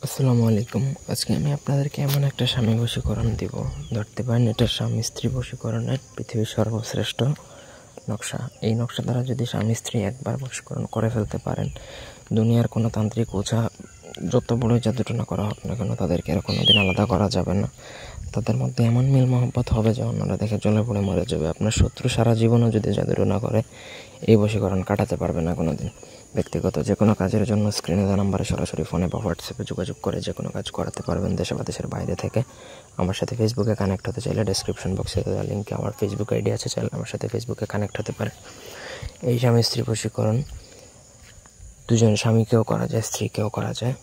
আসসালামু আলাইকুম। আজকে আমি আপনাদেরকে এমন একটা স্বামী বশীকরণ দিব, ধরতে পারেন এটা স্বামী স্ত্রী বশীকরণের পৃথিবীর সর্বশ্রেষ্ঠ নকশা। এই নকশা দ্বারা যদি স্বামী স্ত্রী একবার বশীকরণ করে ফেলতে পারেন, দুনিয়ার কোনো তান্ত্রিক ওঝা যত বড় জাদুটনা করা হোক না কেন, তাদেরকে আর কোনোদিন আলাদা করা যাবে না। তাদের মধ্যে এমন মিল মহব্বত হবে যে অন্যরা দেখে জ্বলে পড়ে মরে যাবে। আপনার শত্রু সারা জীবনও যদি জাদুটনা করে, এই বশীকরণ কাটাতে পারবে না কোনোদিন। ব্যক্তিগত যে কোনো কাজের জন্য স্ক্রিনে দেওয়া নাম্বারে সরাসরি ফোনে বা হোয়াটসঅ্যাপে যোগাযোগ করে যে কোনো কাজ করাতে পারবেন, দেশে বা দেশের বাইরে থেকে। আমার সাথে ফেসবুকে কানেক্ট হতে চাইলে ডেসক্রিপশন বক্সে দেওয়া লিঙ্কে আমার ফেসবুক আইডি আছে, চাইলে আমার সাথে ফেসবুকে কানেক্ট হতে পারে। এই স্বামী স্ত্রী বশীকরণ দুজন স্বামীকেও করা যায়, স্ত্রীকেও করা যায়,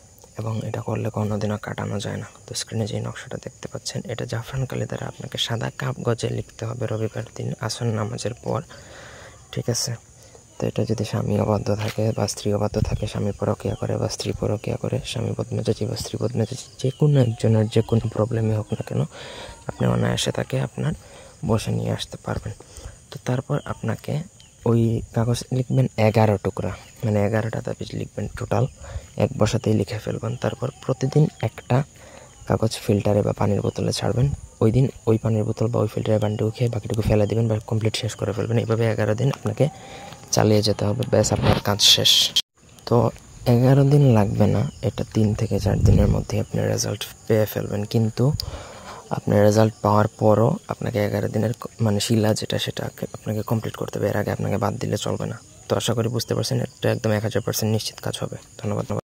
এবং এটা করলে কোনোদিনও কাটানো যায় না। তো স্ক্রিনে যে নকশাটা দেখতে পাচ্ছেন, এটা জাফরান কালি দ্বারা আপনাকে সাদা কাপ গজে লিখতে হবে রবিবার দিন আসর নামাজের পর, ঠিক আছে? তো এটা যদি স্বামী অবাধ্য থাকে বা স্ত্রী অবাধ্য থাকে, স্বামী পরকীয়া করে বা স্ত্রী পরকীয়া করে, স্বামী বদমেজাজি বা স্ত্রী বদমেজাজি, যে কোনো একজনের যে কোনো প্রবলেমই হোক না কেন, আপনি অনায়াসে তাকে আপনার বসে নিয়ে আসতে পারবেন। তো তারপর আপনাকে ওই কাগজ লিখবেন 11 টুকরা, মানে 11টা তাবিজ লিখবেন টোটাল, এক বসাতেই লিখে ফেলবেন। তারপর প্রতিদিন একটা কাগজ ফিল্টারে বা পানির বোতলে ছাড়বেন। ওই দিন ওই পানির বোতল বা ওই ফিল্টারের পানিটুকু খেয়ে বাকিটুকু ফেলে দেবেন বা কমপ্লিট শেষ করে ফেলবেন। এইভাবে 11 দিন আপনাকে চালিয়ে যেতে হবে, ব্যাস আপনার কাজ শেষ। তো 11 দিন লাগবে না, এটা 3 থেকে 4 দিনের মধ্যে আপনি রেজাল্ট পেয়ে ফেলবেন। কিন্তু আপনার রেজাল্ট পাওয়ার পরও আপনাকে 11 দিনের মানে শিলা যেটা, সেটা আপনাকে কমপ্লিট করতে হবে। এর আগে আপনাকে বাদ দিলে চলবে না। তো আশা করি বুঝতে পারছেন, এটা একদম 1000% নিশ্চিত কাজ হবে। ধন্যবাদ।